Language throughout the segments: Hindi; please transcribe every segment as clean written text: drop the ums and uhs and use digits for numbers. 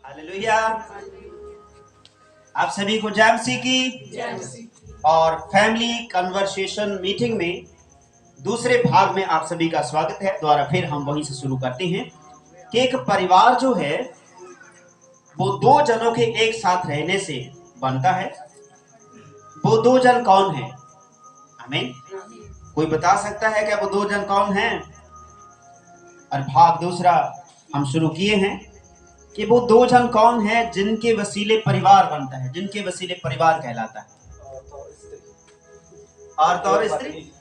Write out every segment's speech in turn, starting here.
हालेलुया। आप सभी को जैमसी की और फैमिली कन्वर्सेशन मीटिंग में दूसरे भाग में आप सभी का स्वागत है। दोबारा फिर हम वहीं से शुरू करते हैं कि एक परिवार जो है वो दो जनों के एक साथ रहने से बनता है। वो दो जन कौन है? आमीन। कोई बता सकता है क्या वो दो जन कौन हैं? और भाग दूसरा हम शुरू किए हैं कि वो दो जन कौन है जिनके वसीले परिवार बनता है, जिनके वसीले परिवार कहलाता है। औरत और स्त्री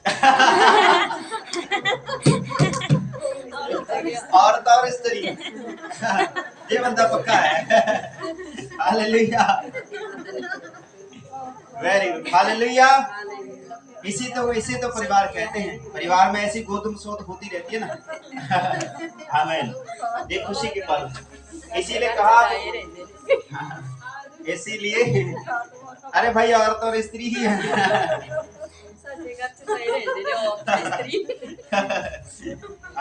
औरत और स्त्री ये बंदा पक्का है। Hallelujah, very good, hallelujah. इसे तो परिवार कहते हैं। परिवार में ऐसी गोतम सोत होती रहती है ना। आमीन। ये खुशी की पल, इसीलिए कहा, इसीलिए अरे भाई औरत और स्त्री ही है।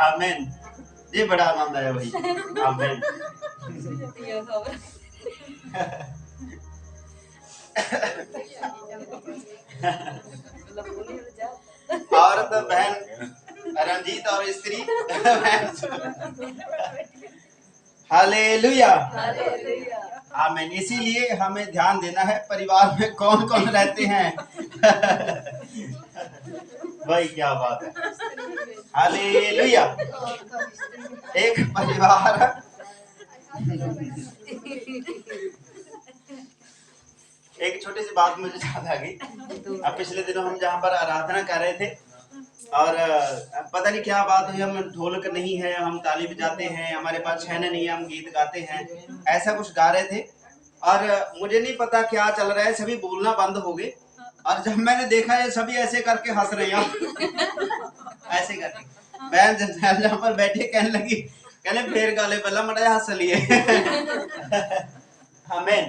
आमीन। ये बड़ा आनंद आया भाई। आमीन। औरत बहन रंजीत और स्त्री हालेलुया, आमीन। इसीलिए हमें ध्यान देना है परिवार में कौन कौन रहते हैं। भाई क्या बात है, हालेलुया। एक परिवार एक छोटी सी बात मुझे याद आ गई। अब पिछले दिनों हम जहाँ पर आराधना कर रहे थे और पता नहीं क्या बात हुई, हम ढोलक नहीं है, हम ताली बजाते हैं, हमारे पास छैने नहीं है, हम गीत गाते हैं, ऐसा कुछ गा रहे थे और मुझे नहीं पता क्या चल रहा है, सभी बोलना बंद हो गए और जब मैंने देखा ये सभी ऐसे करके हंस रहे हैं। ऐसे करके मैं जहाँ पर बैठे कहने लगी, कहने फेर गाले पहला मड़ा हंस लिए। आमीन।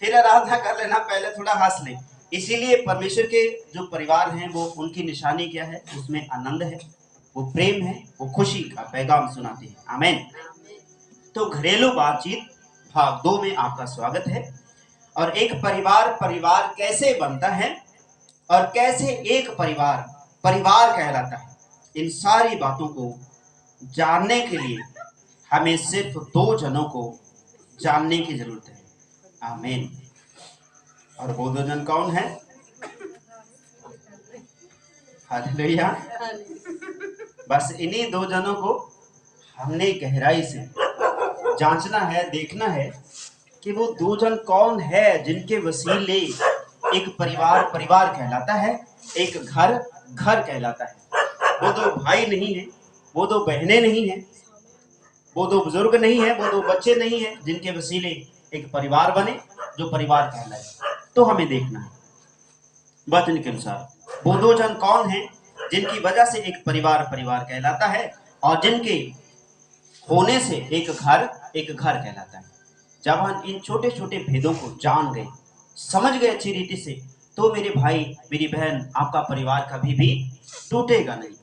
फिर आराधना कर लेना, पहले थोड़ा हंस ले। इसीलिए परमेश्वर के जो परिवार हैं वो उनकी निशानी क्या है? उसमें आनंद है, वो प्रेम है, वो खुशी का पैगाम सुनाते हैं। आमीन। तो घरेलू बातचीत भाग 2 में आपका स्वागत है। और एक परिवार कैसे बनता है और कैसे एक परिवार कहलाता है, इन सारी बातों को जानने के लिए हमें सिर्फ दो जनों को जानने की जरूरत है। आमीन। और वो दो जन कौन है? हालेलुया। बस इन्हीं दो जनों को हमने गहराई से जांचना है, देखना है कि वो दो जन कौन है जिनके वसीले एक परिवार कहलाता है, एक घर कहलाता है। वो दो भाई नहीं है, वो दो बहनें नहीं है, वो दो बुजुर्ग नहीं है, वो दो बच्चे नहीं है, जिनके वसीले एक परिवार बने जो परिवार कहलाए। तो हमें देखना है वचन के अनुसार वो दो जन कौन हैं जिनकी वजह से एक परिवार कहलाता है और जिनके होने से एक घर कहलाता है। जब हम इन छोटे छोटे भेदों को जान गए, समझ गए अच्छी रीति से, तो मेरे भाई मेरी बहन, आपका परिवार कभी भी टूटेगा नहीं।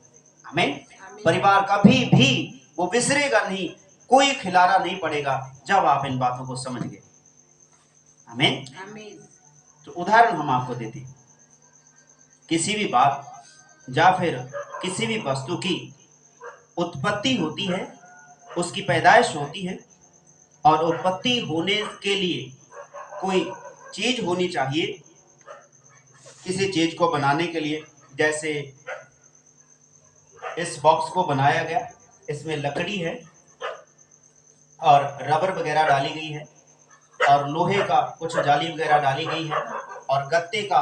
आमीन। परिवार कभी भी वो बिसरेगा नहीं, कोई खिलारा नहीं पड़ेगा जब आप इन बातों को समझ गए। आमीन। तो उदाहरण हम आपको देते हैं। किसी भी बात या फिर किसी भी वस्तु की उत्पत्ति होती है, उसकी पैदाइश होती है और उत्पत्ति होने के लिए कोई चीज होनी चाहिए। किसी चीज को बनाने के लिए, जैसे इस बॉक्स को बनाया गया, इसमें लकड़ी है और रबर वगैरह डाली गई है और लोहे का कुछ जाली वगैरह डाली गई है और गत्ते का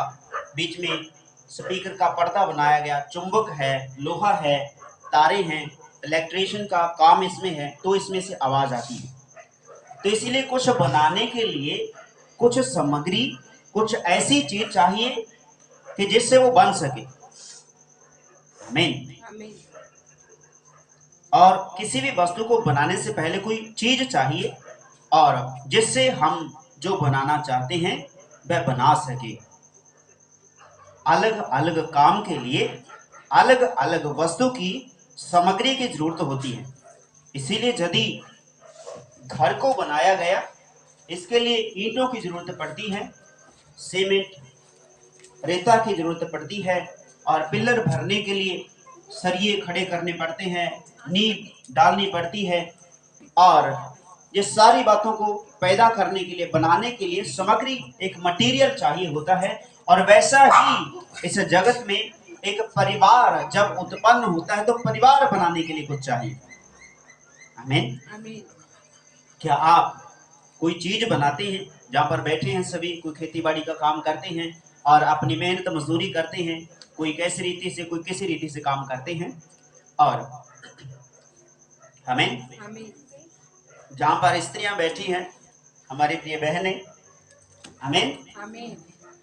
बीच में स्पीकर का पर्दा बनाया गया, चुंबक है, लोहा है, तारे हैं, इलेक्ट्रिशियन का काम इसमें है, तो इसमें से आवाज आती है। तो इसीलिए कुछ बनाने के लिए कुछ सामग्री, कुछ ऐसी चीज चाहिए कि जिससे वो बन सके। आमीन। और किसी भी वस्तु को बनाने से पहले कोई चीज चाहिए और जिससे हम जो बनाना चाहते हैं वह बना सके। अलग अलग काम के लिए अलग अलग वस्तु की सामग्री की जरूरत होती है। इसीलिए यदि घर को बनाया गया इसके लिए ईंटों की जरूरत पड़ती है, सीमेंट, रेता की जरूरत पड़ती है, और पिलर भरने के लिए सरिये खड़े करने पड़ते हैं, नींव डालनी पड़ती है, और ये सारी बातों को पैदा करने के लिए, बनाने के लिए सामग्री, एक मटेरियल चाहिए होता है। और वैसा ही इस जगत में एक परिवार जब उत्पन्न होता है तो परिवार बनाने के लिए कुछ चाहिए। आमीन। क्या आप कोई चीज बनाते हैं, जहाँ पर बैठे हैं सभी, कोई खेती बाड़ी का काम करते हैं और अपनी मेहनत मजदूरी करते हैं, कोई कैसी रीति से, कोई किसी रीति से काम करते हैं, और हमें जहाँ पर स्त्रियां बैठी हैं, हमारी प्रिय बहनें, आमीन,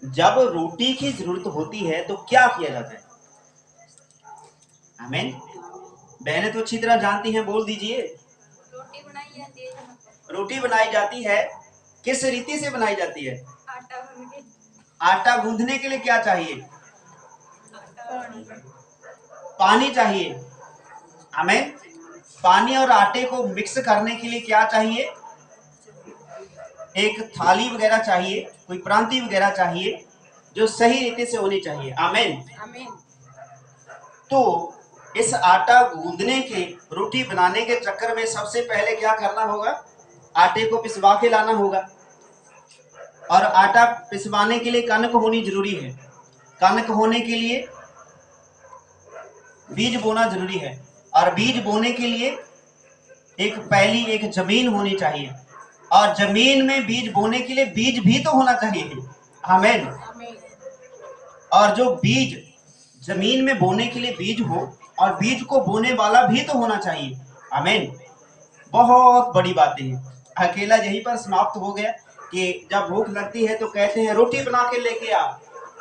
जब रोटी की जरूरत होती है तो क्या किया जाता है? आमीन। बहनें तो अच्छी तरह जानती हैं, बोल दीजिए। रोटी बनाई जाती है। रोटी बनाई जाती है, किस रीति से बनाई जाती है? आटा गूंद के। आटा गूंदने के लिए क्या चाहिए? पानी चाहिए। आमीन। पानी और आटे को मिक्स करने के लिए क्या चाहिए? एक थाली वगैरह चाहिए, कोई प्रांति वगैरह चाहिए जो सही रीति से होनी चाहिए। आमीन। तो इस आटा गूंदने के, रोटी बनाने के चक्कर में सबसे पहले क्या करना होगा? आटे को पिसवा के लाना होगा, और आटा पिसवाने के लिए कणक होनी जरूरी है। कणक होने के लिए बीज बोना जरूरी है, और बीज बोने के लिए एक पहली एक जमीन होनी चाहिए, और जमीन में बीज बोने के लिए बीज भी तो होना चाहिए। आमीन। और जो बीज जमीन में बोने के लिए बीज हो, और बीज को बोने वाला भी तो होना चाहिए। आमीन। बहुत बड़ी बातें हैं। अकेला यहीं पर समाप्त हो गया कि जब भूख लगती है तो कहते हैं रोटी बना के लेके आ,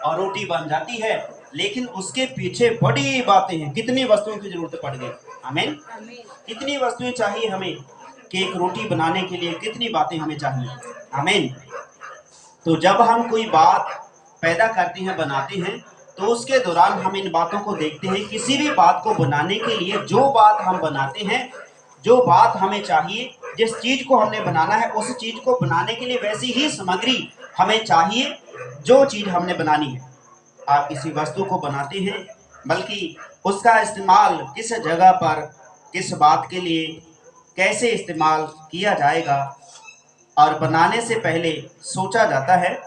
और रोटी बन जाती है, लेकिन उसके पीछे बड़ी बातें हैं। कितनी वस्तुओं की जरूरत पड़ गई। आमीन। कितनी वस्तुएं चाहिए हमें कि एक रोटी बनाने के लिए, कितनी बातें हमें चाहिए। आमीन। तो जब हम कोई बात पैदा करते हैं, बनाते हैं, तो उसके दौरान हम इन बातों को देखते हैं। किसी भी बात को बनाने के लिए जो बात हम बनाते हैं, जो बात हमें चाहिए, जिस चीज को हमने बनाना है, उस चीज को बनाने के लिए वैसी ही सामग्री हमें चाहिए जो चीज हमने बनानी है। आप किसी वस्तु को बनाते हैं, बल्कि उसका इस्तेमाल किस जगह पर, किस बात के लिए, कैसे इस्तेमाल किया जाएगा, और बनाने से पहले सोचा जाता है।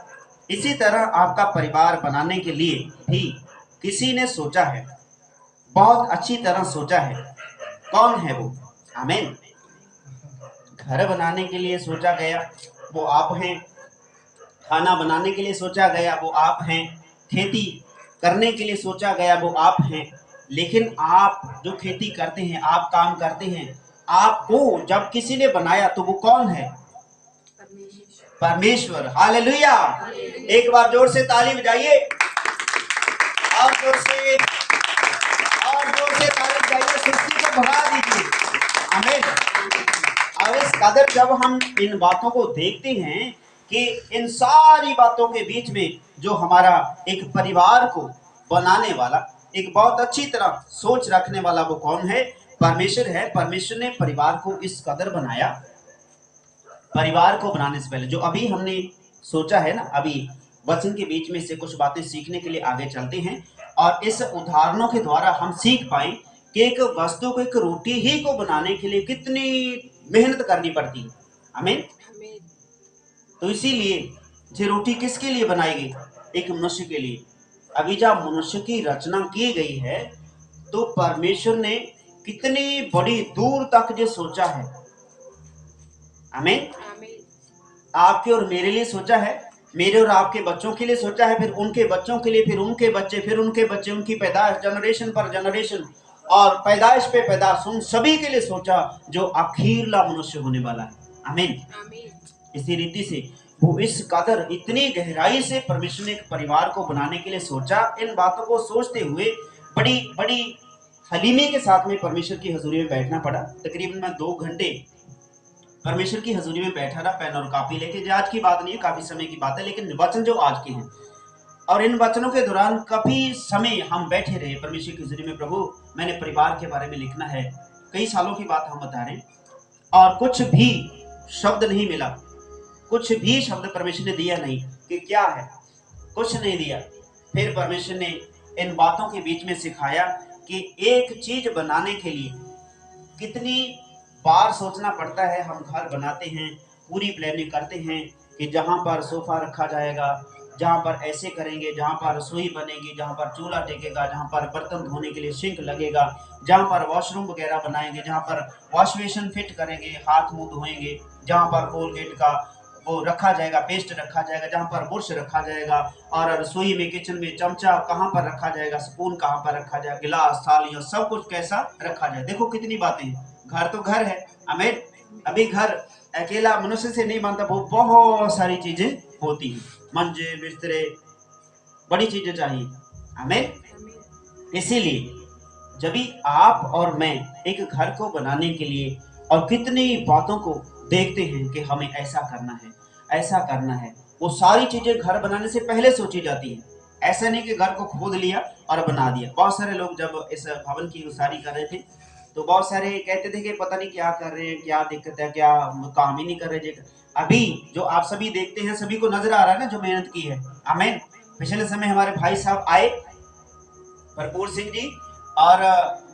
इसी तरह आपका परिवार बनाने के लिए भी किसी ने सोचा है, बहुत अच्छी तरह सोचा है। कौन है वो? आमीन। घर बनाने के लिए सोचा गया, वो आप हैं। खाना बनाने के लिए सोचा गया, वो आप हैं। खेती करने के लिए सोचा गया, वो आप हैं। लेकिन आप जो खेती करते हैं, आप काम करते हैं, आपको जब किसी ने बनाया तो वो कौन है? परमेश्वर। हालेलुया। एक बार जोर से ताली बजाइए, और जोर से ताली बजाइए, सृष्टि को बढ़ा दीजिए। आमीन। और इस कदर जब हम इन बातों को देखते हैं कि इन सारी बातों के बीच में जो हमारा एक परिवार को बनाने वाला, एक बहुत अच्छी तरह सोच रखने वाला, वो कौन है? परमेश्वर है। परमेश्वर ने परिवार को इस कदर बनाया। परिवार को बनाने से पहले जो अभी हमने सोचा है ना, अभी वचन के बीच में से कुछ बातें सीखने के लिए आगे चलते हैं, और इस उदाहरणों के द्वारा हम सीख पाए कि एक वस्तु को, एक रोटी ही को बनाने के लिए कितनी मेहनत करनी पड़ती है। आमीन। तो इसीलिए ये रोटी किसके लिए बनाई गई? एक मनुष्य के लिए। अभी जब मनुष्य की रचना की गई है, तो परमेश्वर ने कितनी बड़ी दूर तक ये सोचा है। आमीन। आपके और मेरे लिए सोचा है, मेरे और आपके बच्चों के लिए सोचा है, फिर उनके बच्चों के लिए, फिर उनके बच्चे, फिर उनके बच्चे, उनकी पैदाइश, जनरेशन पर जनरेशन, और पैदाइश पे पैदाइश, उन सभी के लिए सोचा जो अखीरला मनुष्य होने वाला है। आमीन। इसी रीति से वो इस कदर इतनी गहराई से परमेश्वर ने एक परिवार को बनाने के लिए सोचा। इन बातों को सोचते हुए बड़ी बड़ी हलीमी के साथ में परमेश्वर की हजूरी में बैठना पड़ा। तकरीबन मैं 2 घंटे परमेश्वर की हजूरी में बैठा रहा, पेन और कॉपी लेके। आज की बात नहीं है, काफी समय की बात है, लेकिन वचन जो आज के हैं, और इन वचनों के दौरान काफी समय हम बैठे रहे परमेश्वर की हजूरी में। प्रभु, मैंने परिवार के बारे में लिखना है, कई सालों की बात हम बता रहे हैं, और कुछ भी शब्द नहीं मिला। कुछ भी शब्द परमेश्वर ने दिया नहीं कि क्या है, कुछ नहीं दिया। फिर परमेश्वर ने इन बातों के बीच में सिखाया कि एक चीज बनाने के लिए कितनी बार सोचना पड़ता है। हम घर बनाते हैं, पूरी प्लानिंग करते हैं कि जहाँ पर सोफा रखा जाएगा, जहाँ पर ऐसे करेंगे, जहाँ पर रसोई बनेगी, जहाँ पर चूल्हा टेकेगा, जहाँ पर बर्तन धोने के लिए सिंक लगेगा, जहाँ पर वॉशरूम वगैरह बनाएंगे, जहाँ पर वॉश बेसिन फिट करेंगे, हाथ मुंह धोएंगे, जहाँ पर कोलगेट का वो रखा जाएगा, पेस्ट रखा जाएगा, जहाँ पर बुरश रखा जाएगा, और रसोई में किचन में चमचा कहाँ पर रखा जाएगा, स्पून कहाँ पर रखा जाएगा, गिलास थालियाँ सब कुछ कैसा रखा जाए। देखो कितनी बातें हैं। घर तो घर है, हमें अभी घर अकेला मनुष्य से नहीं बनता, वो बहुत सारी चीजें होती हैं, मंजे बिस्तरे, बड़ी चीजें चाहिए हमें। इसीलिए जब भी आप और मैं एक घर को बनाने के लिए और कितनी बातों को देखते हैं कि हमें ऐसा करना है, ऐसा करना है, वो सारी चीजें घर बनाने से पहले सोची जाती हैं। ऐसा नहीं कि घर को खोद लिया और बना दिया। बहुत सारे लोग जब इस भवन की उसारी कर रहे थे तो बहुत सारे कहते थे कि पता नहीं क्या कर रहे हैं, क्या दिक्कत है, क्या काम ही नहीं कर रहे। अभी जो आप सभी देखते हैं, सभी को नजर आ रहा है ना जो मेहनत की है। आमीन। पिछले समय हमारे भाई साहब आए, भरपूर सिंह जी, और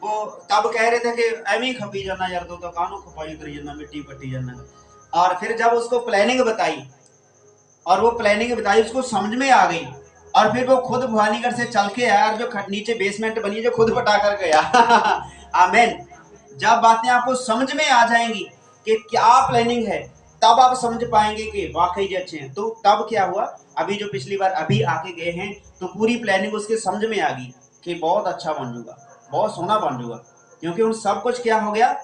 वो तब कह रहे थे कि एमी खपी जाना यार, तो कानों खपाई करी जाना, मिट्टी पट्टी जाना। और फिर जब उसको प्लानिंग बताई और वो प्लानिंग बताई उसको समझ में आ गई, और फिर वो खुद भवानीगढ़ से चल के आया और जो नीचे बेसमेंट बनी जो खुद पटा कर गया। आमीन। जब बातें आपको समझ में आ जाएंगी कि क्या प्लानिंग है, तब आप समझ पाएंगे कि वाकई ये अच्छे हैं। तो तब क्या हुआ, अभी जो पिछली बार अभी आके गए हैं तो पूरी प्लानिंग उसके समझ में आ गई कि बहुत अच्छा बन जाऊंगा, बहुत सोना बन जाऊंगा, क्योंकि उन सब कुछ क्या हो गया,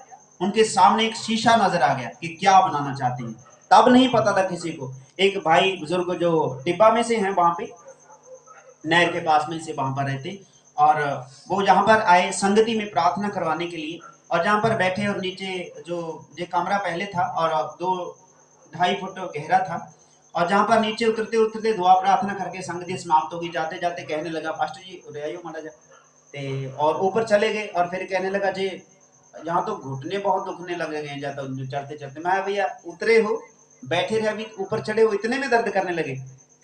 उनके सामने एक शीशा नजर आ गया कि क्या बनाना चाहते हैं। तब नहीं पता था किसी को। एक भाई बुजुर्ग जो टिब्बा में से हैं, वहां पे नहर के पास में से वहां पर रहते, और वो जहां पर आए संगति में प्रार्थना करवाने के लिए, और जहां पर बैठे और नीचे जो कमरा पहले था और 2-2.5 फुट गहरा था, और जहां पर नीचे उतरते उतरते दुआ प्रार्थना करके संगति समाप्त होगी, जाते जाते कहने लगा, पास्टर जी उरे आइयो माड़ा जा ते, और ऊपर चले गए। और फिर कहने लगा जी यहाँ तो घुटने बहुत दुखने लगे गए जाता चढ़ते चढ़ते। मैं भैया उतरे हो, बैठे रहे, अभी ऊपर चढ़े हो, इतने में दर्द करने लगे।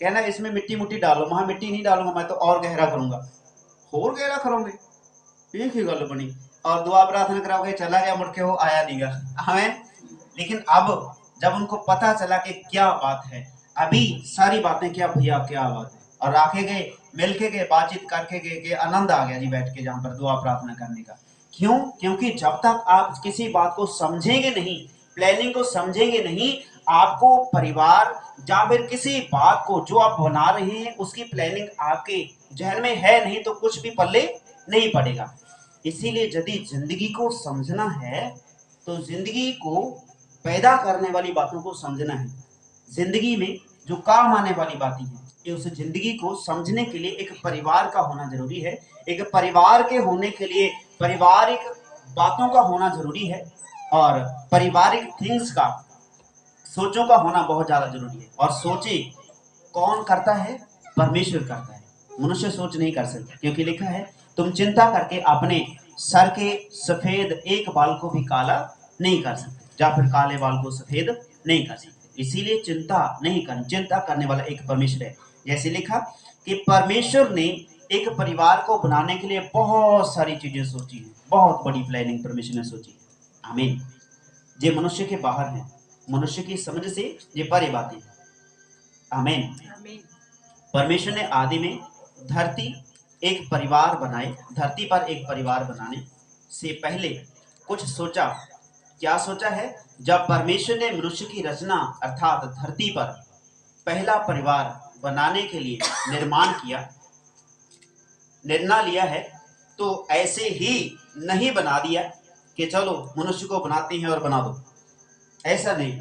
कहना इसमें मिट्टी मुट्टी डालो। वहां मिट्टी नहीं डालूंगा मैं तो और गहरा करूंगा। और गहरा करोगे, एक ही गल बनी। और दुआ प्रार्थना कराओगे, चला गया, मुड़ के वो आया नहीं गा। हमें लेकिन अब जब उनको पता चला कि क्या बात है, अभी सारी बातें क्या भैया क्या बात है, और राखे गए, मिल के गए, बातचीत करके गए, कि आनंद आ गया जी बैठ के जहां पर दुआ प्रार्थना करने का। क्यों? क्योंकि जब तक आप किसी बात को समझेंगे नहीं, प्लानिंग को समझेंगे नहीं, आपको परिवार या फिर किसी बात को जो आप बना रहे हैं उसकी प्लानिंग आपके जहन में है नहीं तो कुछ भी पल्ले नहीं पड़ेगा। इसीलिए यदि जिंदगी को समझना है तो जिंदगी को पैदा करने वाली बातों को समझना है। जिंदगी में जो काम आने वाली बातें हैं, ये उस जिंदगी को समझने के लिए एक परिवार का होना जरूरी है। एक परिवार के होने के लिए पारिवारिक बातों का होना जरूरी है, और पारिवारिक थिंग्स का, सोचों का होना बहुत ज्यादा जरूरी है। और सोचे कौन करता है? परमेश्वर करता है, मनुष्य सोच नहीं कर सकता, क्योंकि लिखा है तुम चिंता करके अपने सर के सफेद एक बाल को भी काला नहीं कर सकते, या फिर काले बाल को सफेद नहीं कर सकते। इसीलिए चिंता नहीं करनी, चिंता करने वाला एक परमेश्वर है। जैसे लिखा कि परमेश्वर ने एक परिवार को बनाने के लिए बहुत सारी चीजें सोची है, बहुत बड़ी प्लानिंग परमेश्वर ने सोची है। आमीन। ये मनुष्य के बाहर है, मनुष्य की समझ से ये परे बातें। आमीन। परमेश्वर ने आदि में धरती एक परिवार बनाए, धरती पर एक परिवार बनाने से पहले कुछ सोचा। क्या सोचा है? जब परमेश्वर ने मनुष्य की रचना अर्थात धरती पर पहला परिवार बनाने के लिए निर्माण किया, निर्णय लिया है, तो ऐसे ही नहीं बना दिया कि चलो मनुष्य को बनाते हैं और बना दो। ऐसा नहीं।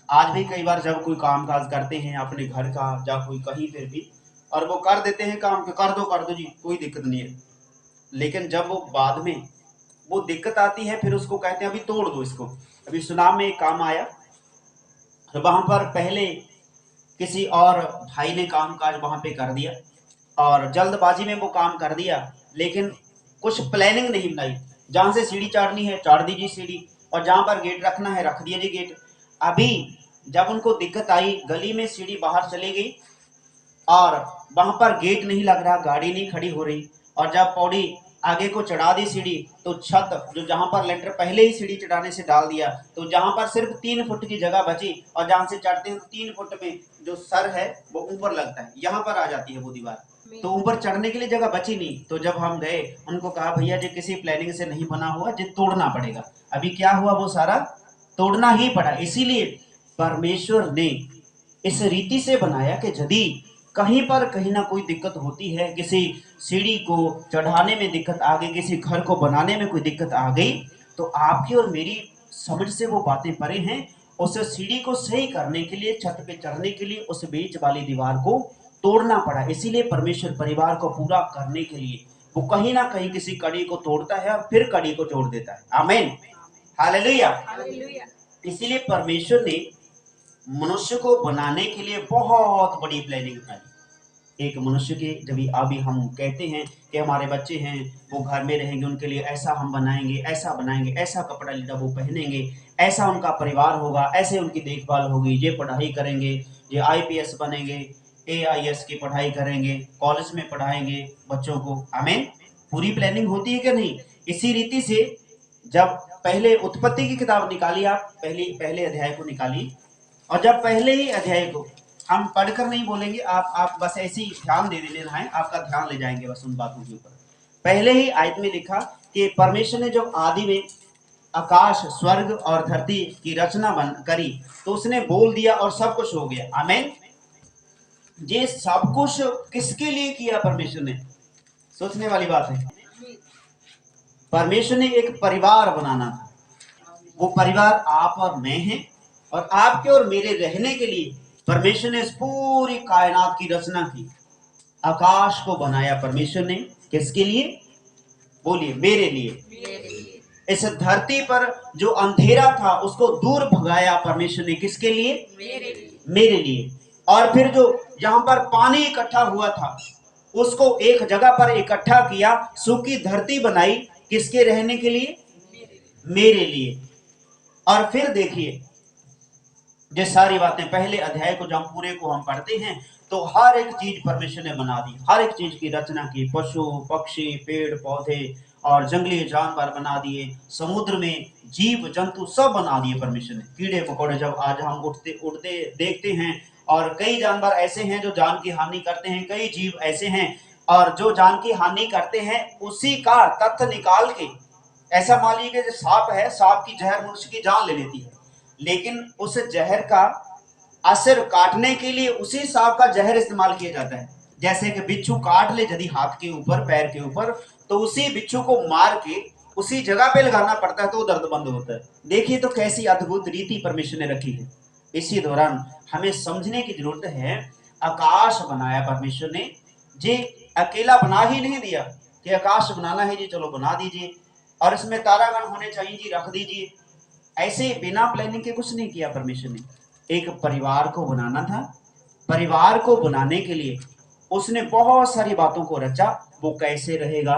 आज भी कई बार जब कोई काम काज करते हैं अपने घर का या कोई कहीं पर भी, और वो कर देते हैं काम के, कर दो जी कोई दिक्कत नहीं है, लेकिन जब वो बाद में वो दिक्कत आती है फिर उसको कहते हैं अभी तोड़ दो इसको। अभी सुनाम में एक काम आया, तो वहां पर पहले किसी और भाई ने काम काज वहां पे कर दिया और जल्दबाजी में वो काम कर दिया, लेकिन कुछ प्लानिंग नहीं बनाई। जहां से सीढ़ी चाड़नी है चाड़ दीजिए सीढ़ी, और जहां पर गेट रखना है रख दिया जी गेट। अभी जब उनको दिक्कत आई, गली में सीढ़ी बाहर चली गई और वहां पर गेट नहीं लग रहा, गाड़ी नहीं खड़ी हो रही, और जब पौड़ी आगे को चढ़ा दी सीढ़ी, तो छत जो जहां पर लेंटर पहले ही सीढ़ी चढ़ाने से डाल दिया, तो जहां पर सिर्फ 3 फुट की जगह बची और जहां से चढ़ते हैं 3 फुट में जो सर है वो ऊपर लगता है, यहाँ पर आ जाती है वो दीवार, तो ऊपर चढ़ने के लिए जगह बची नहीं। तो जब हम गए, उनको कहा भैया जी किसी प्लानिंग से नहीं बना हुआ, जी तोड़ना पड़ेगा। अभी क्या हुआ, वो सारा तोड़ना ही पड़ा। इसीलिए परमेश्वर ने इस रीति से बनाया कि यदि कहीं पर कहीं ना कोई दिक्कत होती है, किसी सीढ़ी को चढ़ाने में दिक्कत आ गई, किसी घर को बनाने में कोई दिक्कत आ गई, तो आपकी और मेरी समझ से वो बातें परे हैं। उस सीढ़ी को सही करने के लिए, छत पे चढ़ने के लिए उस बीच वाली दीवार को तोड़ना पड़ा। इसीलिए परमेश्वर परिवार को पूरा करने के लिए वो कहीं ना कहीं किसी कड़ी को तोड़ता है और फिर कड़ी को जोड़ देता है। आमीन, हालेलुया। हालेलुया। इसीलिए परमेश्वर ने मनुष्य को बनाने के लिए बहुत बड़ी प्लानिंग बनाई। एक मनुष्य के जब अभी हम कहते हैं कि हमारे बच्चे हैं वो घर में रहेंगे, उनके लिए ऐसा हम बनाएंगे, ऐसा बनाएंगे, ऐसा कपड़ा लीड़ा वो पहनेंगे, ऐसा उनका परिवार होगा, ऐसे उनकी देखभाल होगी, ये पढ़ाई करेंगे, ये आईपीएस बनेंगे, एआईएस की पढ़ाई करेंगे, कॉलेज में पढ़ाएंगे बच्चों को। आमीन। पूरी प्लानिंग होती है कि नहीं? इसी रीति से जब पहले उत्पत्ति की किताब निकाली, आप पहले अध्याय को निकाली, और जब पहले ही अध्याय को हम पढ़कर नहीं बोलेंगे, आप बस ऐसे ही ध्यान दे देना है, आपका ध्यान ले जाएंगे बस उन बातों के ऊपर। पहले ही आयत में लिखा कि परमेश्वर ने जब आदि में आकाश, स्वर्ग और धरती की रचना करी, तो उसने बोल दिया और सब कुछ हो गया। आमीन। ये सब कुछ किसके लिए किया परमेश्वर ने? सोचने वाली बात है। परमेश्वर ने एक परिवार बनाना था, वो परिवार आप और मैं हैं, और आपके और मेरे रहने के लिए परमेश्वर ने इस पूरी कायनात की रचना की। आकाश को बनाया परमेश्वर ने, किसके लिए? बोलिए, मेरे लिए। इस धरती पर जो अंधेरा था उसको दूर भगाया परमेश्वर ने, किसके लिए? मेरे लिए। और फिर जो जहां पर पानी इकट्ठा हुआ था उसको एक जगह पर इकट्ठा किया, सूखी धरती बनाई, किसके रहने के लिए? मेरे लिए। और फिर देखिए ये सारी बातें, पहले अध्याय को जब पूरे को हम पढ़ते हैं तो हर एक चीज परमेश्वर ने बना दी, हर एक चीज की रचना की, पशु पक्षी, पेड़ पौधे और जंगली जानवर बना दिए, समुद्र में जीव जंतु सब बना दिए परमेश्वर ने। कीड़े मकोड़े जब आज हम उड़ते देखते हैं, और कई जानवर ऐसे हैं जो जान की हानि करते हैं, कई जीव ऐसे हैं और जो जान की हानि करते हैं, उसी का तथ्य निकाल के, ऐसा मान लीजिए कि सांप है, सांप की जहर मनुष्य की जान ले लेती है, लेकिन उस जहर का असर काटने के लिए उसी सांप का जहर इस्तेमाल किया जाता है। जैसे कि बिच्छू काट ले यदि हाथ के ऊपर, पैर के ऊपर, तो उसी बिच्छू को मार के उसी जगह पे लगाना पड़ता है तो दर्द बंद होता है। देखिए तो कैसी अद्भुत रीति परमेश्वर ने रखी है। इसी दौरान हमें समझने की जरूरत है, आकाश बनाया परमेश्वर ने, जी अकेला बना ही नहीं दिया कि आकाश बनाना है जी चलो बना दीजिए और इसमें तारागण होने चाहिए जी रख दीजिए, ऐसे बिना प्लानिंग के कुछ नहीं किया परमेश्वर ने। एक परिवार को बनाना था, परिवार को बनाने के लिए उसने बहुत सारी बातों को रचा, वो कैसे रहेगा,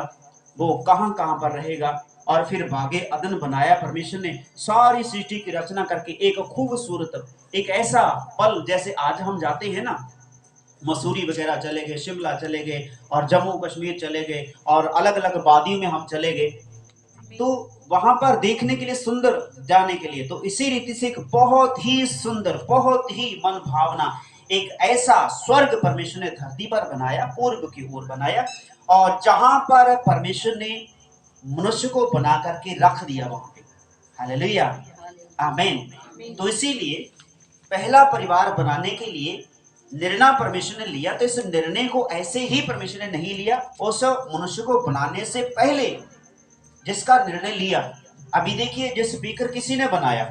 वो कहां कहां पर रहेगा, और फिर बागे अदन बनाया परमेश्वर ने, सारी सृष्टि की रचना करके एक खूबसूरत, एक ऐसा पल, जैसे आज हम जाते हैं ना मसूरी वगैरह चले गए, शिमला चले गए और जम्मू कश्मीर चले गए और अलग अलग वादियों में हम चले गए, तो वहां पर देखने के लिए, सुंदर जाने के लिए, तो इसी रीति से एक बहुत ही सुंदर, बहुत ही मन भावना एक ऐसा स्वर्ग परमेश्वर ने धरती पर बनाया, पूर्व की ओर बनाया, और जहां पर परमेश्वर ने मनुष्य को बना करके रख दिया वहां पे। हालेलुया, आमीन। तो इसीलिए पहला परिवार बनाने के लिए निर्णय परमेश्वर ने लिया, तो इस निर्णय को ऐसे ही परमेश्वर ने नहीं लिया, उस मनुष्य को बनाने से पहले जिसका निर्णय लिया, अभी देखिए जिस स्पीकर किसी ने बनाया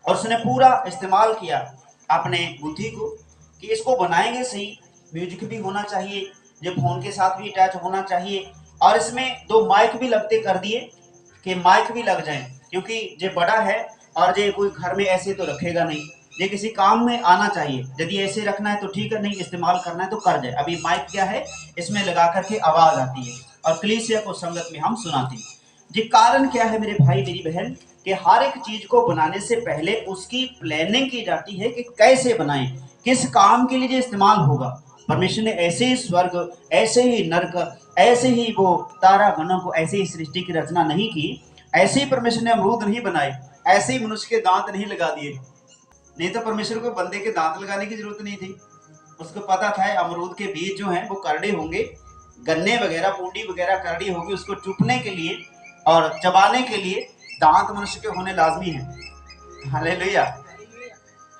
और उसने पूरा इस्तेमाल किया अपने बुद्धि को कि इसको बनाएंगे सही, म्यूजिक भी होना चाहिए, जो फोन के साथ भी अटैच होना चाहिए, और इसमें 2 माइक भी लगते कर दिए कि माइक भी लग जाए, क्योंकि ये बड़ा है और ये कोई घर में ऐसे तो रखेगा नहीं, ये किसी काम में आना चाहिए, यदि ऐसे रखना है तो ठीक है, नहीं इस्तेमाल करना है तो कर जाए। अभी माइक क्या है, इसमें लगा करके आवाज आती है और कलीसिया को संगत में हम सुनाते हैं। जी कारण क्या है मेरे भाई मेरी बहन, कि हर एक चीज को बनाने से पहले उसकी प्लानिंग की जाती है कि कैसे बनाएं, किस काम के लिए ये इस्तेमाल होगा। परमेश्वर ने ऐसे ही स्वर्ग, ऐसे ही नरक, ऐसे ही वो तारा गणों को, ऐसे ही सृष्टि की रचना नहीं की। ऐसे ही परमेश्वर ने अमरूद नहीं बनाए, ऐसे ही मनुष्य के दांत नहीं लगा दिए। नहीं तो परमेश्वर को बंदे के दांत लगाने की जरूरत नहीं थी। उसको पता था अमरूद के बीज जो हैं वो करड़े होंगे, गन्ने वगैरह, पूंडी वगैरह करड़ी होगी, उसको चुपने के लिए और चबाने के लिए दांत मनुष्य के होने लाजमी है। हालेलुया।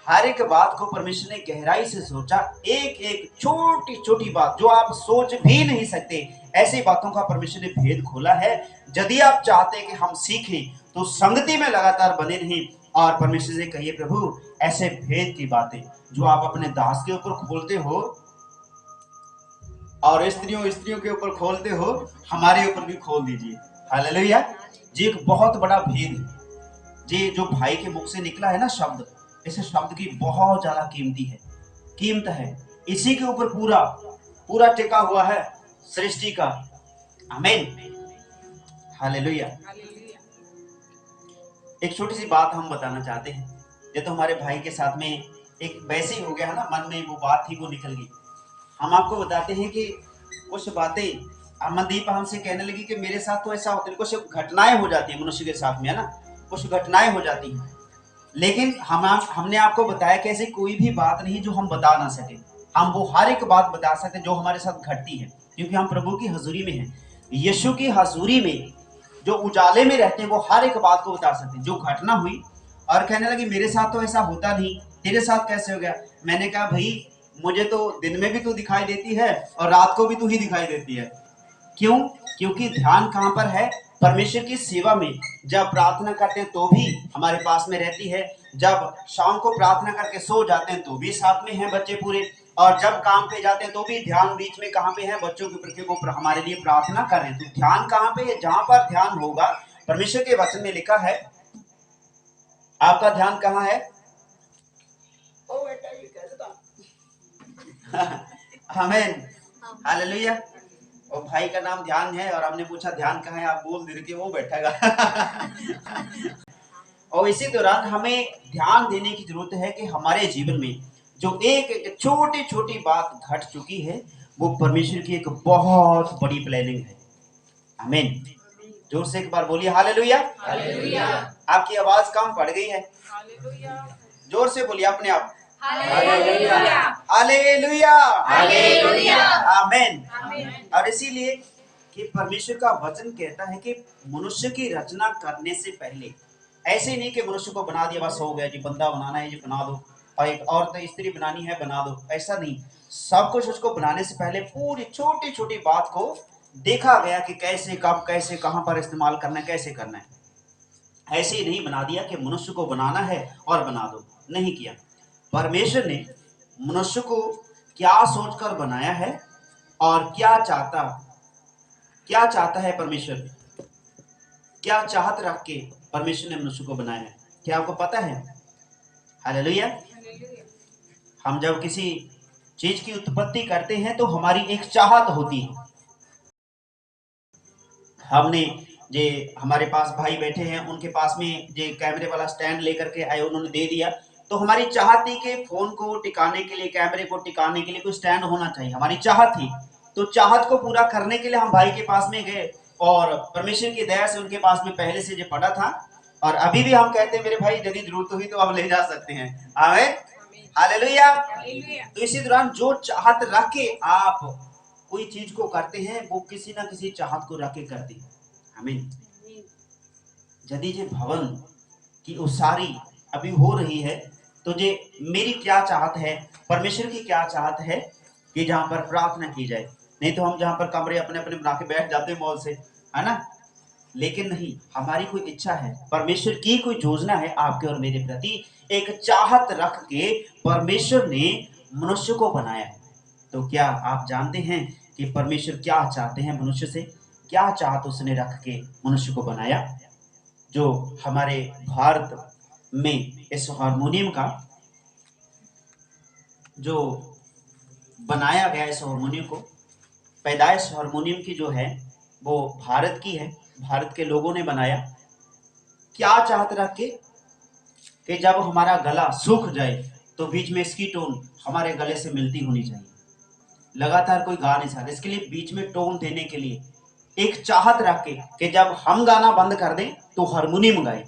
हर एक बात को परमेश्वर ने गहराई से सोचा। एक एक छोटी छोटी बात जो आप सोच भी नहीं सकते, ऐसी बातों का परमेश्वर ने भेद खोला है। यदि आप चाहते हैं कि हम सीखें तो संगति में लगातार बने रहें और परमेश्वर से कहिए, प्रभु ऐसे भेद की बातें जो आप अपने दास के ऊपर खोलते हो और स्त्रियों स्त्रियों के ऊपर खोलते हो, हमारे ऊपर भी खोल दीजिए। हालेलुया। जी एक बहुत बड़ा भेद है जी जो भाई के मुख से निकला है ना शब्द, इस शब्द की बहुत ज्यादा कीमती है, कीमत है। इसी के ऊपर पूरा पूरा टिका हुआ है सृष्टि का। आमीन। हालेलुया। एक छोटी सी बात हम बताना चाहते हैं। ये तो हमारे भाई के साथ में एक वैसे ही हो गया है ना, मन में वो बात थी वो निकल गई। हम आपको बताते हैं कि कुछ बातें अमनदीप हमसे कहने लगी कि मेरे साथ तो ऐसा होता है, कुछ घटनाएं हो जाती है मनुष्य के साथ में, है ना, कुछ घटनाएं हो जाती हैं। लेकिन हमने आपको बताया कि ऐसी कोई भी बात नहीं जो हम बता ना सके। हम वो हर एक बात बता सकते जो हमारे साथ घटती है, क्योंकि हम प्रभु की हजूरी में हैं। यीशु की हजूरी में जो उजाले में रहते हैं वो हर एक बात को बता सकते हैं। जो घटना हुई और कहने लगी मेरे साथ तो ऐसा होता नहीं, तेरे साथ कैसे हो गया। मैंने कहा भाई मुझे तो दिन में भी तू दिखाई देती है और रात को भी तू ही दिखाई देती है। क्यों? क्योंकि ध्यान कहाँ पर है? परमेश्वर की सेवा में। जब प्रार्थना करते हैं तो भी हमारे पास में रहती है, जब शाम को प्रार्थना करके सो जाते हैं तो भी साथ में हैं बच्चे पूरे, और जब काम पे जाते हैं तो भी ध्यान बीच में कहाँ पे है? बच्चों के प्रति वो हमारे लिए प्रार्थना कर रहे हैं। तो ध्यान कहाँ पे है? जहां पर ध्यान होगा, परमेश्वर के वचन में लिखा है आपका ध्यान कहाँ है? ओ बेटा ये कैसे था? आमीन। हालेलुया। और भाई का नाम ध्यान है और हमने पूछा ध्यान कहाँ है, आप बोल दे के वो बैठेगा। और इसी दौरान हमें ध्यान देने की जरूरत है कि हमारे जीवन में जो एक छोटी छोटी बात घट चुकी है वो परमेश्वर की एक बहुत बड़ी प्लानिंग है। आमीन। जोर से एक बार बोलिए हालेलुया। हालेलुया। आपकी आवाज कम पड़ गई है, जोर से बोलिए अपने आप। हालेलुया। हालेलुया। हालेलुया। आमीन। और इसीलिए कि परमेश्वर का वचन कहता है कि मनुष्य की रचना करने से पहले ऐसे नहीं कि मनुष्य को बना दिया बस हो गया जी, बंदा बनाना है जी बना दो, और एक औरत स्त्री बनानी है बना दो, ऐसा नहीं। सब कुछ उसको बनाने से पहले पूरी छोटी छोटी बात को देखा गया कि कैसे कब कैसे कहां पर इस्तेमाल करना है, कैसे करना है। ऐसे ही नहीं बना दिया कि मनुष्य को बनाना है और बना दो, नहीं किया। परमेश्वर ने मनुष्य को क्या सोचकर बनाया है और क्या चाहता है परमेश्वर, क्या चाहत रख के परमेश्वर ने मनुष्य को बनाया है, क्या आपको पता है? हालेलुया। हम जब किसी चीज की उत्पत्ति करते हैं तो हमारी एक चाहत होती है। हमने जे हमारे पास भाई बैठे हैं उनके पास में जे कैमरे वाला स्टैंड लेकर के आए, उन्होंने दे दिया, तो हमारी चाहत थी कि फोन को टिकाने के लिए, कैमरे को टिकाने के लिए कोई स्टैंड होना चाहिए, हमारी चाहत थी। तो चाहत को पूरा करने के लिए हम भाई के पास में गए और परमेश्वर की दया से उनके पास में पहले से जो पड़ा था, और अभी भी हम कहते हैं मेरे भाई यदि जरूरत हुई तो अब ले जा सकते हैं। आमीन। हालेलुया। तो इसी दौरान जो चाहत रख के आप कोई चीज को करते हैं वो किसी ना किसी चाहत को रख के करते हैं। आमीन। यदि ये भवन की उसारी अभी हो रही है तो जे मेरी क्या चाहत है, परमेश्वर की क्या चाहत है कि जहां पर प्रार्थना की जाए। नहीं तो हम जहां पर कमरे अपने अपने बना के बैठ जाते हैं मॉल से, है ना। लेकिन नहीं, हमारी कोई इच्छा है, परमेश्वर की कोई योजना है आपके और मेरे प्रति, एक चाहत रख के परमेश्वर ने मनुष्य को बनाया है। तो क्या आप जानते हैं कि परमेश्वर क्या चाहते हैं मनुष्य से? क्या चाहत उसने रख के मनुष्य को बनाया? जो हमारे भारत में इस हारमोनियम का जो बनाया गया, इस हारमोनियम को पैदाइश हारमोनियम की जो है वो भारत की है, भारत के लोगों ने बनाया। क्या चाहत रख के कि जब हमारा गला सूख जाए तो बीच में इसकी टोन हमारे गले से मिलती होनी चाहिए। लगातार कोई गा नहीं सकता, इसके लिए बीच में टोन देने के लिए एक चाहत रख के कि जब हम गाना बंद कर दें तो हारमोनियम गाए,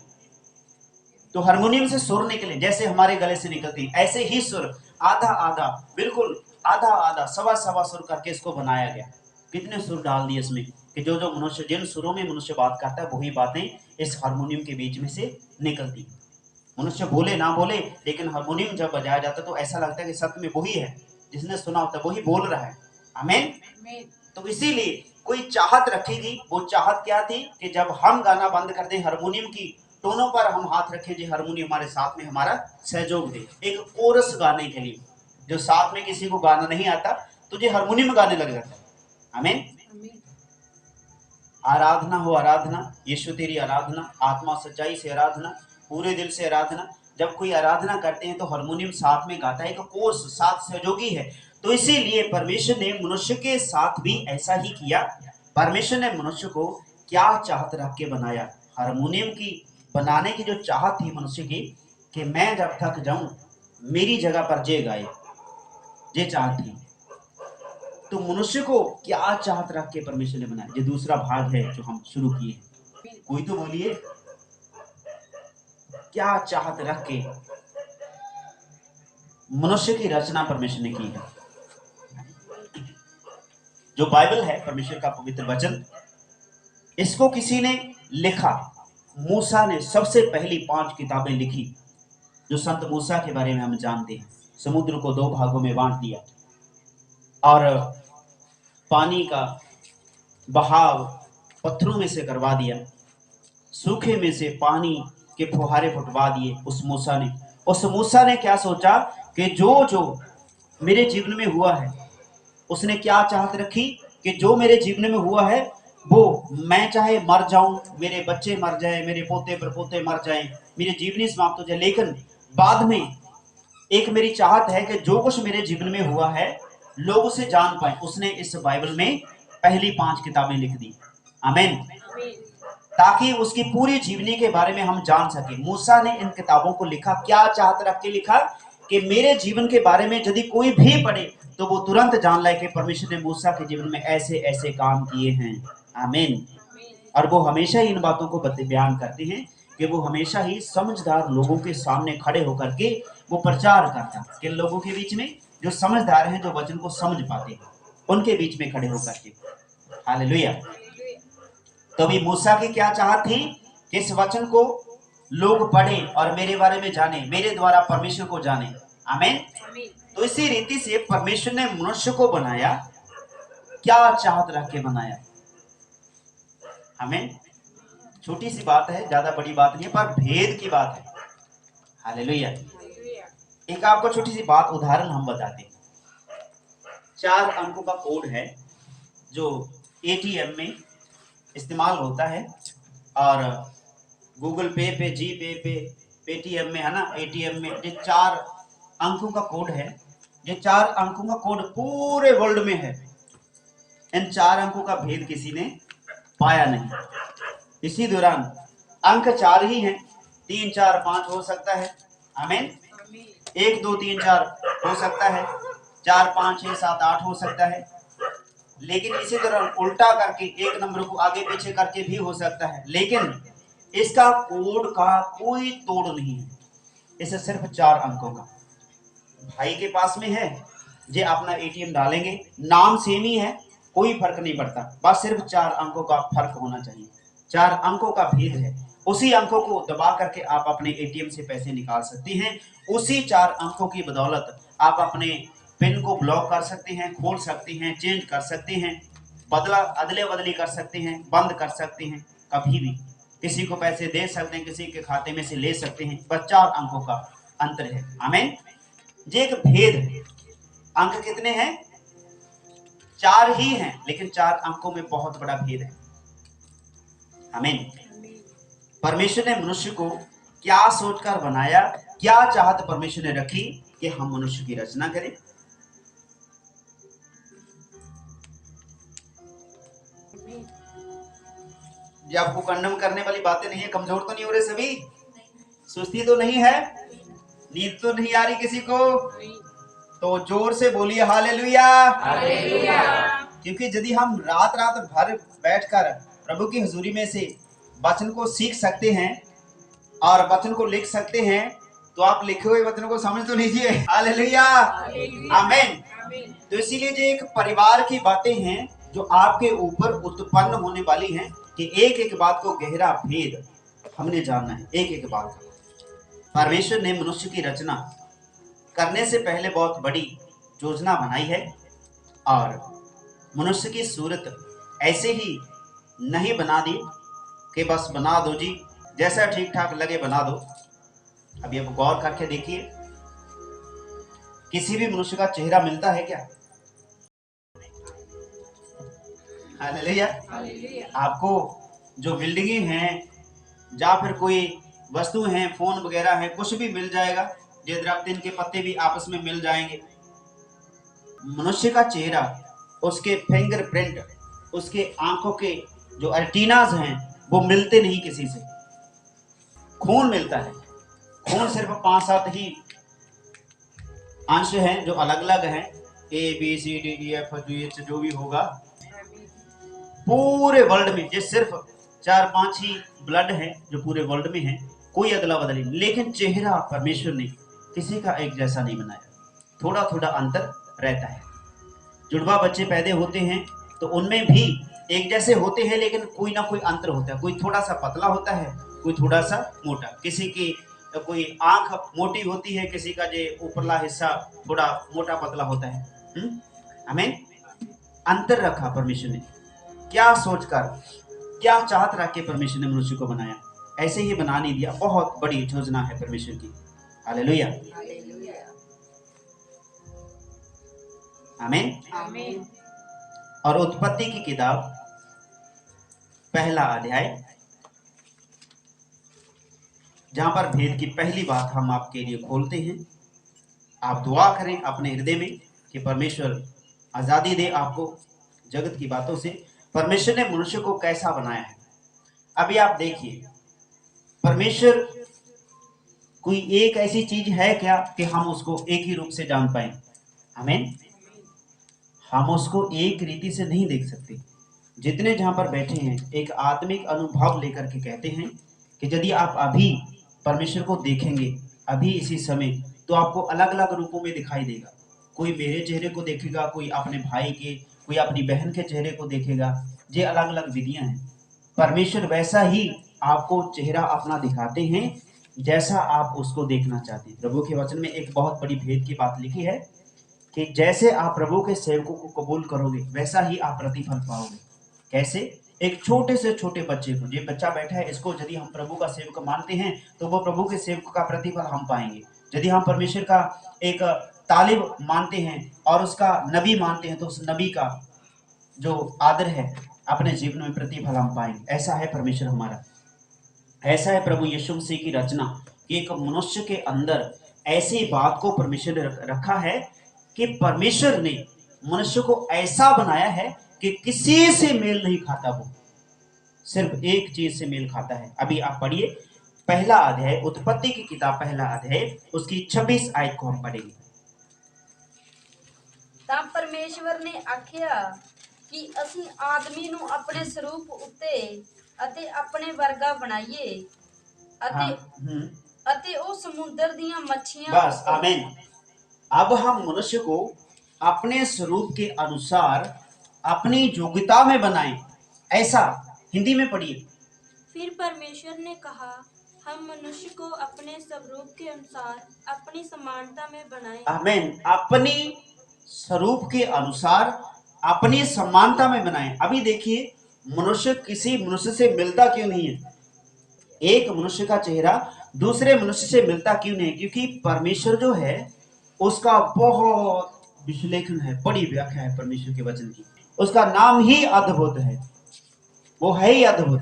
तो हारमोनियम से सुर निकले जैसे हमारे गले से निकलती, ऐसे ही सुर आधा आधा, बिल्कुल आधा आधा, सवा सवा सुर करके इसको बनाया गया। कितने सुर डाल दिए इसमें कि जो जो मनुष्य, जिन सुरों में मनुष्य बात करता है वही बातें इस हारमोनियम के बीच में से निकलती। मनुष्य बोले ना बोले, लेकिन हारमोनियम जब बजाया जाता है तो ऐसा लगता है कि सत्य में वही है, जिसने सुना होता है वही बोल रहा है। आमीन। तो इसीलिए कोई चाहत रखेगी, वो चाहत क्या थी कि जब हम गाना बंद कर दें, हारमोनियम की टोनों पर हम हाथ रखें, जी हारमोनियम हमारे साथ में हमारा सहयोग दे एक कोरस गाने के लिए। जो साथ में किसी को गाना नहीं आता तो जी हारमोनियम गाने लग जाता है। आमीन। आराधना हो आराधना, यीशु तेरी आराधना, आत्मा सच्चाई से आराधना, पूरे दिल से आराधना। जब कोई आराधना करते हैं तो हारमोनियम साथ में गाता है, एक कोर्स साथ सहयोगी है। तो इसीलिए परमेश्वर ने मनुष्य के साथ भी ऐसा ही किया। परमेश्वर ने मनुष्य को क्या चाहत रख के बनाया, हारमोनियम की बनाने की जो चाहत थी मनुष्य की कि मैं जब थक जाऊं मेरी जगह पर जे गाए, ये चाहत थी। तो मनुष्य को क्या चाहत रख के परमेश्वर ने बनाया, ये दूसरा भाग है जो हम शुरू किए। कोई तो बोलिए, क्या चाहत रख के मनुष्य की रचना परमेश्वर ने की है। जो बाइबल है परमेश्वर का पवित्र वचन, इसको किसी ने लिखा, मूसा ने सबसे पहली 5 किताबें लिखी। जो संत मूसा के बारे में हम जानते हैं, समुद्र को 2 भागों में बांट दिया और पानी का बहाव पत्थरों में से करवा दिया, सूखे में से पानी के फुहारे फुटवा दिए उस मूसा ने क्या सोचा कि जो जो मेरे जीवन में हुआ है, उसने क्या चाहत रखी कि जो मेरे जीवन में हुआ है वो मैं चाहे मर जाऊं, मेरे बच्चे मर जाए, मेरे पोते परपोते मर जाएं, मेरी जीवनी समाप्त हो जाए, लेकिन बाद में एक मेरी चाहत है कि जो कुछ मेरे जीवन में हुआ है लोग उसे जान पाए। उसने इस बाइबल में पहली 5 किताबें लिख दी। आमीन। ताकि उसकी पूरी जीवनी के बारे में हम जान सके। मूसा ने इन किताबों को लिखा, क्या चाहत रख के लिखा कि मेरे जीवन के बारे में यदि कोई भी पढ़े तो वो तुरंत जान लाए कि परमेश्वर ने मूसा के जीवन में ऐसे ऐसे काम किए हैं। आमीन। और वो हमेशा ही इन बातों को बयान करते हैं कि वो हमेशा ही समझदार लोगों के सामने खड़े होकर के वो प्रचार करता है। किन लोगों के बीच में? जो समझदार हैं, जो वचन को समझ पाते हैं, उनके बीच में खड़े होकर के। हालेलुया। तो अभी मूसा की क्या चाहत थी कि इस वचन को लोग पढ़े और मेरे बारे में जाने, मेरे द्वारा परमेश्वर को जाने। आमीन। तो इसी रीति से परमेश्वर ने मनुष्य को बनाया, क्या चाहत रख के बनाया। हमें छोटी सी बात है, ज्यादा बड़ी बात नहीं है, पर भेद की बात है। हालेलुया। एक आपको छोटी सी बात, उदाहरण हम बताते हैं। 4 अंकों का कोड है जो एटीएम में इस्तेमाल होता है और गूगल पे पे, जी पे पेटीएम में, है ना, एटीएम में ये 4 अंकों का कोड है। ये 4 अंकों का कोड पूरे वर्ल्ड में है। इन 4 अंकों का भेद किसी ने पाया नहीं। इसी दौरान अंक 4 ही हैं, 3 4 5 हो सकता है। आमीन। 1 2 3 4 हो सकता है, 4 5 6 7 8 हो सकता है। लेकिन इसी तरह उल्टा करके एक नंबर को आगे पीछे करके भी हो सकता है, लेकिन इसका कोड का कोई तोड़ नहीं है। इसे सिर्फ 4 अंकों का। भाई के पास में है, जे अपना एटीएम डालेंगे, नाम सेम ही है, कोई फर्क नहीं पड़ता, बस सिर्फ 4 अंकों का फर्क होना चाहिए। 4 अंकों का भेद है। उसी अंकों को दबा करके आप अपने एटीएम से पैसे निकाल सकते हैं। उसी 4 अंकों की बदौलत आप अपने पिन को ब्लॉक कर सकते हैं, खोल सकते हैं, चेंज कर सकते हैं, अदले बदली कर सकते हैं, बंद कर सकते हैं, कभी भी किसी को पैसे दे सकते हैं, किसी के खाते में से ले सकते हैं। बस 4 अंकों का अंतर है। आमीन। ये एक भेद है। अंक कितने हैं? 4 ही हैं, लेकिन 4 अंकों में बहुत बड़ा भेद है। आमीन। परमेश्वर ने मनुष्य को क्या सोचकर बनाया, क्या चाहत परमेश्वर ने रखी कि हम मनुष्य की रचना करें। ये आपको कंडम करने वाली बातें नहीं है। कमजोर तो नहीं हो रहे सभी? सुस्ती तो नहीं है? नींद तो नहीं आ रही किसी को? तो जोर से बोलिए हालेलुया। हालेलुया। क्योंकि यदि हम रात रात भर बैठकर प्रभु की हजूरी में से वचन को सीख सकते हैं और वचन को लिख सकते हैं, तो आप लिखे हुए वचनों को समझ तो लीजिए। हालेलुया, आमीन। तो इसीलिए जो एक परिवार की बातें हैं जो आपके ऊपर उत्पन्न होने वाली हैं, कि एक एक बात को गहरा भेद हमने जानना है, एक एक बात का। परमेश्वर ने मनुष्य की रचना करने से पहले बहुत बड़ी योजना बनाई है और मनुष्य की सूरत ऐसे ही नहीं बना दी कि बस बना दो जी, जैसा ठीक ठाक लगे बना दो। अभी आप गौर करके देखिए, किसी भी मनुष्य का चेहरा मिलता है क्या? हालेलुया। आपको जो बिल्डिंगे हैं या फिर कोई वस्तु हैं, फोन वगैरह है, कुछ भी मिल जाएगा, ये दिन के पत्ते भी आपस में मिल जाएंगे। मनुष्य का चेहरा, उसके फिंगरप्रिंट, उसके आंखों के जो एंटीनाज हैं वो मिलते नहीं किसी से। खून मिलता है, खून सिर्फ 5-7 ही अंश हैं जो अलग अलग हैं, ABCDEF जो भी होगा। पूरे वर्ल्ड में ये सिर्फ 4-5 ही ब्लड है जो पूरे वर्ल्ड में है, कोई अदला बदली नहीं। लेकिन चेहरा परमेश्वर ने किसी का एक जैसा नहीं बनाया, थोड़ा थोड़ा अंतर रहता है। जुड़वा बच्चे पैदा होते हैं तो उनमें भी एक जैसे होते हैं, लेकिन कोई ना कोई अंतर होता है। कोई थोड़ा सा पतला होता है, कोई थोड़ा सा मोटा, किसी की कोई आंख मोटी होती है, किसी का जो ऊपरला हिस्सा थोड़ा मोटा पतला होता है। आमीन। अंतर रखा परमेश्वर ने, क्या सोचकर, क्या चाहत रख के परमेश्वर ने मनुष्य को बनाया, ऐसे ही बना नहीं दिया। बहुत बड़ी योजना है परमेश्वर की। हालेलुया, आमीन। और उत्पत्ति की किताब पहला अध्याय, जहां पर भेद की पहली बात हम आपके लिए खोलते हैं। आप दुआ करें अपने हृदय में कि परमेश्वर आजादी दे आपको जगत की बातों से। परमेश्वर ने मनुष्य को कैसा बनाया है, अभी आप देखिए। परमेश्वर कोई एक ऐसी चीज है क्या कि हम उसको एक ही रूप से जान पाए? आमीन। हम उसको एक रीति से नहीं देख सकते। जितने जहां पर बैठे हैं एक आत्मिक अनुभव लेकर के कहते हैं कि यदि आप अभी परमेश्वर को देखेंगे अभी इसी समय, तो आपको अलग अलग रूपों में दिखाई देगा। कोई मेरे चेहरे को देखेगा, कोई अपने भाई के, कोई अपनी बहन के चेहरे को देखेगा। ये अलग अलग विधियां हैं। परमेश्वर वैसा ही आपको चेहरा अपना दिखाते हैं जैसा आप उसको देखना चाहते हैं। प्रभु के वचन में एक बहुत बड़ी भेद की बात लिखी है कि जैसे आप प्रभु के सेवकों को कबूल करोगे वैसा ही आप प्रतिफल पाओगे। कैसे? एक छोटे से छोटे बच्चे को, ये बच्चा बैठा है, इसको यदि हम प्रभु का सेवक मानते हैं तो वो प्रभु के सेवक का प्रतिफल हम पाएंगे। यदि हम परमेश्वर का एक तालिब मानते हैं और उसका नबी मानते हैं तो उस नबी का जो आदर है अपने जीवन में प्रतिफल हम पाएंगे। ऐसा है परमेश्वर हमारा, ऐसा है प्रभु यीशु मसीह की रचना कि एक मनुष्य के अंदर ऐसी बात को परमेश्वर ने रखा है कि परमेश्वर ने मनुष्य को ऐसा बनाया है कि किसी से मेल नहीं खाता, वो सिर्फ एक चीज से मेल खाता है। अभी आप पढ़िए पहला अध्याय, उत्पत्ति की किताब पहला अध्याय, उसकी 26 आयत को हम पढ़ेंगे। तब परमेश्वर ने आख्या कि ਅਸੀਂ ਆਦਮੀ ਨੂੰ ਆਪਣੇ ਸਰੂਪ ਉੱਤੇ ਅਤੇ ਆਪਣੇ ਵਰਗਾ ਬਣਾਈਏ ਅਤੇ ਉਹ ਸਮੁੰਦਰ ਦੀਆਂ ਮੱਛੀਆਂ। बस, आमीन। अब हम मनुष्य को अपने स्वरूप के अनुसार अपनी योग्यता में बनाएं, ऐसा हिंदी में पढ़िए। फिर परमेश्वर ने कहा, हम मनुष्य को अपने स्वरूप के अनुसार अपनी समानता में बनाएं। आमीन। अपनी स्वरूप के अनुसार अपनी समानता में बनाएं। अभी देखिए, मनुष्य किसी मनुष्य से मिलता क्यों नहीं है? एक मनुष्य का चेहरा दूसरे मनुष्य से मिलता क्यों नहीं? क्योंकि परमेश्वर जो है उसका बहुत विश्लेषण है, बड़ी व्याख्या है परमेश्वर के वचन की। उसका नाम ही अद्भुत है, वो है ही अद्भुत।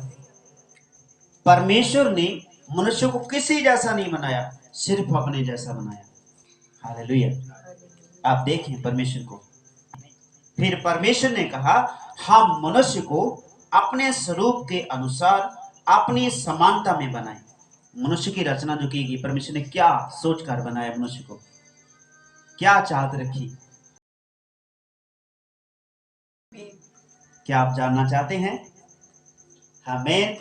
परमेश्वर ने मनुष्य को किसी जैसा नहीं बनाया, सिर्फ अपने जैसा बनाया। हालेलुया। आप देखें परमेश्वर को। फिर परमेश्वर ने कहा हम मनुष्य को अपने स्वरूप के अनुसार अपनी समानता में बनाए। मनुष्य की रचना जो की गई, परमेश्वर ने क्या सोचकर बनाया मनुष्य को, क्या चाहत रखी, क्या आप जानना चाहते हैं? हमें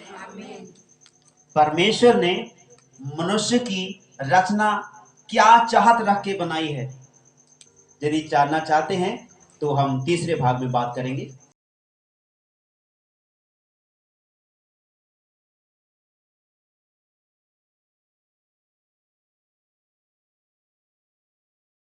परमेश्वर ने मनुष्य की रचना क्या चाहत रख के बनाई है, यदि जानना चाहते हैं तो हम तीसरे भाग में बात करेंगे।